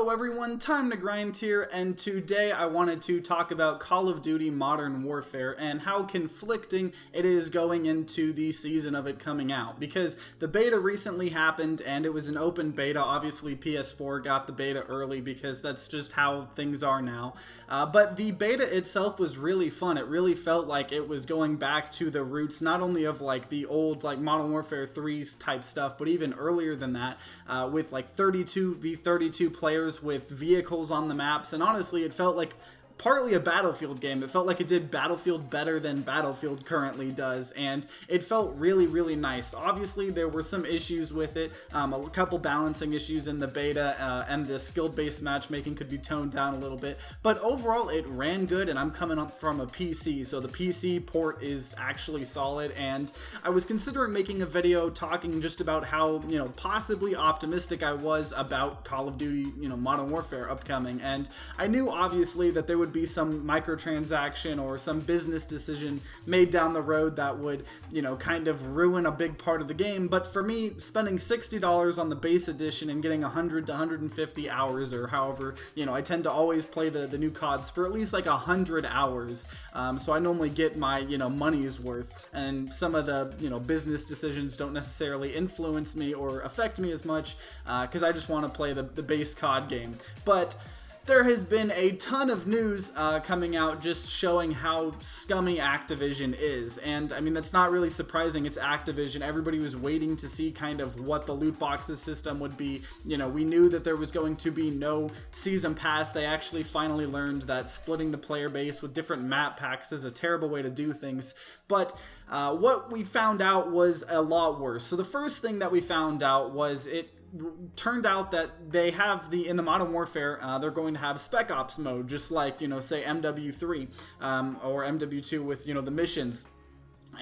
Hello everyone, Time to Grind here, and today I wanted to talk about Call of Duty Modern Warfare and how conflicting it is going into the season of it coming out. Because the beta recently happened and it was an open beta. Obviously PS4 got the beta early because that's just how things are now. But the beta itself was really fun. It really felt like it was going back to the roots, not only of like the old like Modern Warfare 3 type stuff, but even earlier than that, with like 32v32 players with vehicles on the maps. And honestly, it felt like partly a Battlefield game. It felt like it did Battlefield better than Battlefield currently does, and it felt really, really nice. Obviously, there were some issues with it, a couple balancing issues in the beta, and the skill-based matchmaking could be toned down a little bit, but overall, it ran good, and I'm coming up from a PC, so the PC port is actually solid, and I was considering making a video talking just about how, possibly optimistic I was about Call of Duty, Modern Warfare upcoming, and I knew, obviously, that there would be some microtransaction or some business decision made down the road that would, kind of ruin a big part of the game. But for me, spending $60 on the base edition and getting 100 to 150 hours or however, I tend to always play the new CODs for at least like 100 hours. So I normally get my, money's worth, and some of the, business decisions don't necessarily influence me or affect me as much because I just want to play the base COD game. But there has been a ton of news coming out just showing how scummy Activision is, and I mean that's not really surprising. It's Activision. Everybody was waiting to see kind of what the loot boxes system would be. We knew that there was going to be no season pass. They actually finally learned that splitting the player base with different map packs is a terrible way to do things, but what we found out was a lot worse. So the first thing that we found out was it turned out that they have in the Modern Warfare, they're going to have Spec Ops Mode, just like, say MW3 or MW2 with, the missions.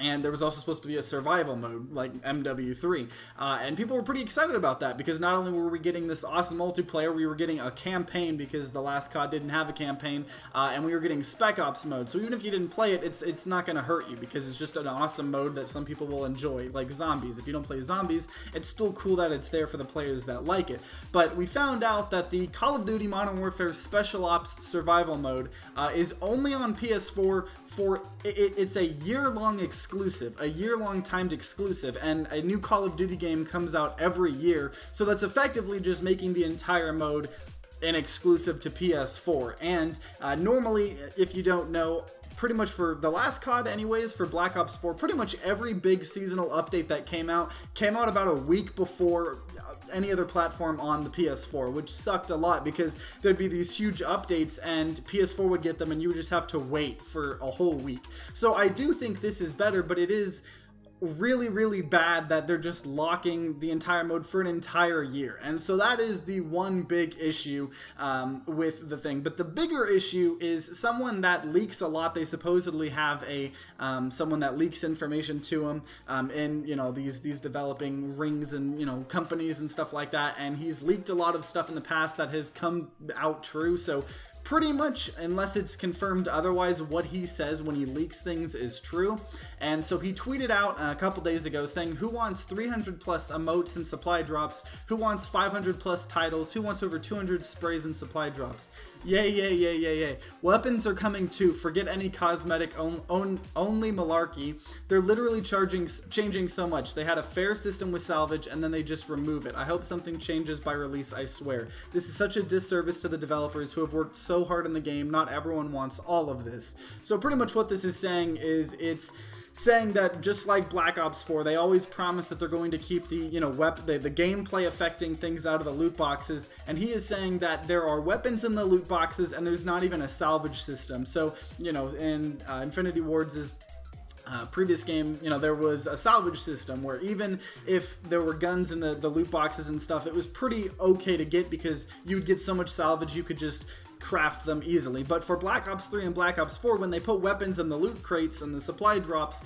And there was also supposed to be a survival mode like MW3, and people were pretty excited about that because not only were we getting this awesome multiplayer, we were getting a campaign because the last COD didn't have a campaign, and we were getting Spec Ops Mode. So even if you didn't play it, it's not going to hurt you because it's just an awesome mode that some people will enjoy, like zombies. If you don't play zombies, it's still cool that it's there for the players that like it. But we found out that the Call of Duty Modern Warfare Special Ops Survival Mode is only on PS4 it's a year-long exclusive, a year-long timed exclusive, and a new Call of Duty game comes out every year, so that's effectively just making the entire mode an exclusive to PS4. And normally, if you don't know, pretty much for the last COD anyways, for Black Ops 4, pretty much every big seasonal update that came out about a week before any other platform on the PS4, which sucked a lot because there'd be these huge updates and PS4 would get them and you would just have to wait for a whole week. So I do think this is better, but it is really, really bad that they're just locking the entire mode for an entire year. And so that is the one big issue with the thing. But the bigger issue is someone that leaks a lot. They supposedly have someone that leaks information to them in these developing rings and companies and stuff like that. And he's leaked a lot of stuff in the past that has come out true. So pretty much, unless it's confirmed otherwise, what he says when he leaks things is true. And so he tweeted out a couple days ago saying, who wants 300 plus emotes and supply drops? Who wants 500 plus titles? Who wants over 200 sprays and supply drops? Yay, yay, yay, yay, yay. Weapons are coming too. Forget any cosmetic only malarkey. They're literally changing so much. They had a fair system with salvage and then they just remove it. I hope something changes by release, I swear. This is such a disservice to the developers who have worked so hard in the game. Not everyone wants all of this. So pretty much what this is saying is it's saying that just like Black Ops 4, they always promise that they're going to keep the the gameplay affecting things out of the loot boxes, and he is saying that there are weapons in the loot boxes and there's not even a salvage system. So in Infinity Ward's previous game, there was a salvage system where even if there were guns in the loot boxes and stuff, it was pretty okay to get because you would get so much salvage you could just craft them easily. But for Black Ops 3 and Black Ops 4, when they put weapons in the loot crates and the supply drops,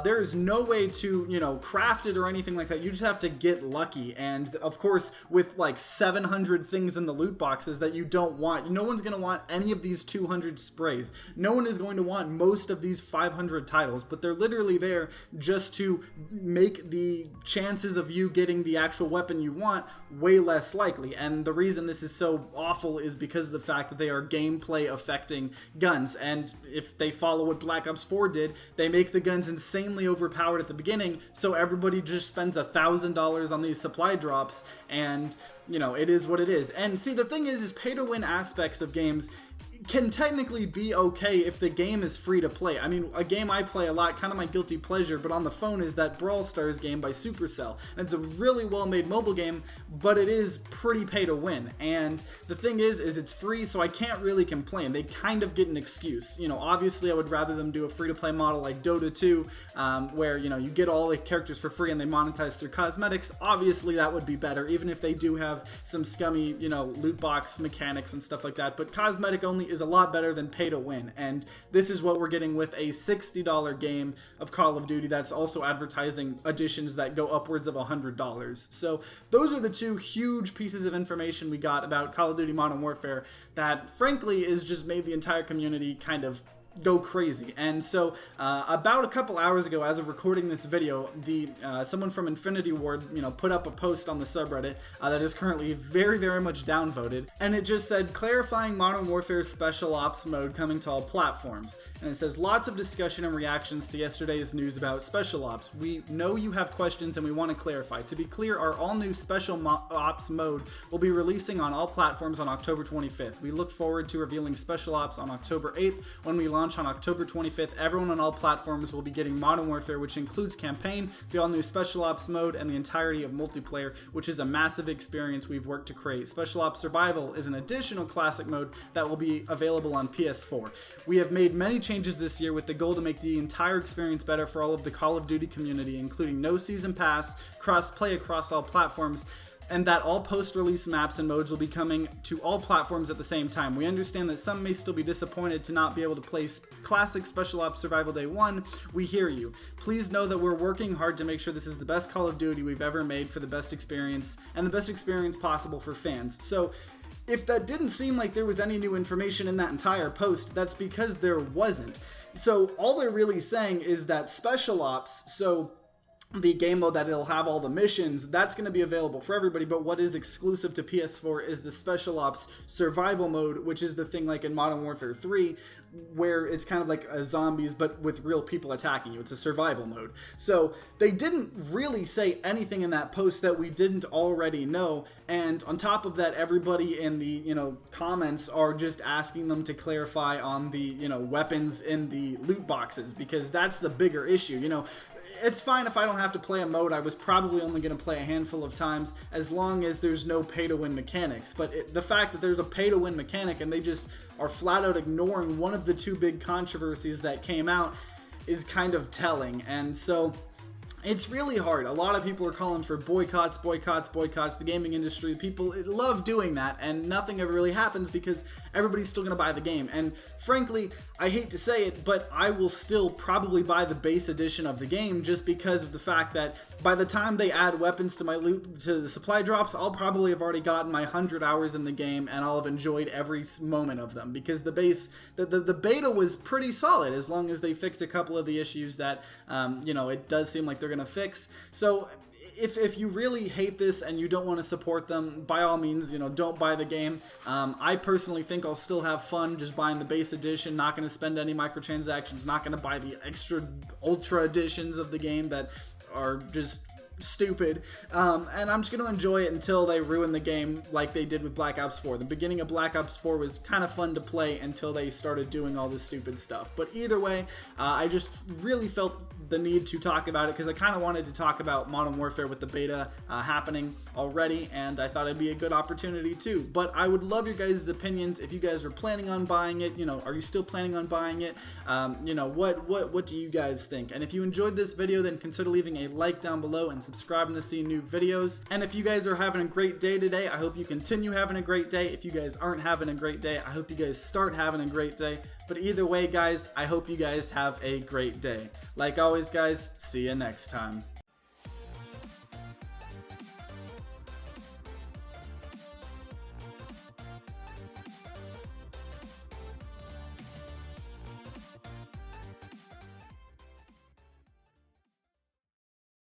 There's no way to, you know, craft it or anything like that. You just have to get lucky. And of course, with like 700 things in the loot boxes that you don't want, no one's going to want any of these 200 sprays. No one is going to want most of these 500 titles, but they're literally there just to make the chances of you getting the actual weapon you want way less likely. And the reason this is so awful is because of the fact that they are gameplay affecting guns. And if they follow what Black Ops 4 did, they make the guns insanely overpowered at the beginning, so everybody just spends $1,000 on these supply drops, and you know, it is what it is. And see, the thing is pay to win aspects of games can technically be okay if the game is free to play. I mean, a game I play a lot, kind of my guilty pleasure, but on the phone, is that Brawl Stars game by Supercell. And it's a really well-made mobile game, but it is pretty pay to win. And the thing is it's free, so I can't really complain. They kind of get an excuse. You know, obviously I would rather them do a free-to-play model like Dota 2, where, you know, you get all the characters for free and they monetize through cosmetics. Obviously that would be better, even if they do have some scummy, you know, loot box mechanics and stuff like that. But cosmetic only is a lot better than pay to win, and this is what we're getting with a $60 game of Call of Duty that's also advertising editions that go upwards of $100. So those are the two huge pieces of information we got about Call of Duty Modern Warfare that frankly is just made the entire community kind of go crazy. And so about a couple hours ago, as of recording this video, someone from Infinity Ward, you know, put up a post on the subreddit that is currently very, very much downvoted, and it just said, clarifying Modern Warfare's Special Ops Mode coming to all platforms. And it says, lots of discussion and reactions to yesterday's news about Special Ops. We know you have questions and we want to clarify. To be clear, our all-new Special Ops Mode will be releasing on all platforms on October 25th. We look forward to revealing Special Ops on October 8th when we launch on October 25th. Everyone on all platforms will be getting Modern Warfare, which includes campaign, the all-new Special Ops Mode, and the entirety of multiplayer, which is a massive experience we've worked to create. Special Ops Survival is an additional classic mode that will be available on PS4. We have made many changes this year with the goal to make the entire experience better for all of the Call of Duty community, including no season pass, cross-play across all platforms, and that all post-release maps and modes will be coming to all platforms at the same time. We understand that some may still be disappointed to not be able to play classic Special Ops Survival Day 1. We hear you. Please know that we're working hard to make sure this is the best Call of Duty we've ever made for the best experience, and the best experience possible for fans. So if that didn't seem like there was any new information in that entire post, that's because there wasn't. So all they're really saying is that Special Ops, so the game mode that it'll have all the missions, that's going to be available for everybody, but what is exclusive to PS4 is the Special Ops Survival Mode, which is the thing like in Modern Warfare 3, where it's kind of like a zombies but with real people attacking you. It's a survival mode. So they didn't really say anything in that post that we didn't already know, and on top of that, everybody in the, you know, comments are just asking them to clarify on the, you know, weapons in the loot boxes, because that's the bigger issue. You know, it's fine if I don't have to play a mode I was probably only going to play a handful of times, as long as there's no pay-to-win mechanics. But the fact that there's a pay-to-win mechanic and they just are flat out ignoring one of the two big controversies that came out is kind of telling. And so it's really hard. A lot of people are calling for boycotts, boycotts, boycotts. The gaming industry, people love doing that, and nothing ever really happens because everybody's still going to buy the game. And frankly, I hate to say it, but I will still probably buy the base edition of the game just because of the fact that by the time they add weapons to my loot, to the supply drops, I'll probably have already gotten my 100 hours in the game and I'll have enjoyed every moment of them, because the beta was pretty solid, as long as they fixed a couple of the issues that, you know, it does seem like they're going to fix. So if you really hate this and you don't want to support them, by all means, you know, don't buy the game. I personally think I'll still have fun just buying the base edition, not going to spend any microtransactions, not going to buy the extra ultra editions of the game that are just stupid, and I'm just going to enjoy it until they ruin the game like they did with Black Ops 4. The beginning of Black Ops 4 was kind of fun to play until they started doing all this stupid stuff. But either way, I just really felt the need to talk about it because I kind of wanted to talk about Modern Warfare with the beta happening already, and I thought it'd be a good opportunity too. But I would love your guys' opinions. If you guys are planning on buying it, you know, are you still planning on buying it? You know, what do you guys think? And if you enjoyed this video, then consider leaving a like down below and subscribing to see new videos. And if you guys are having a great day today, I hope you continue having a great day. If you guys aren't having a great day, I hope you guys start having a great day. But either way, guys, I hope you guys have a great day. Like always, guys, see you next time.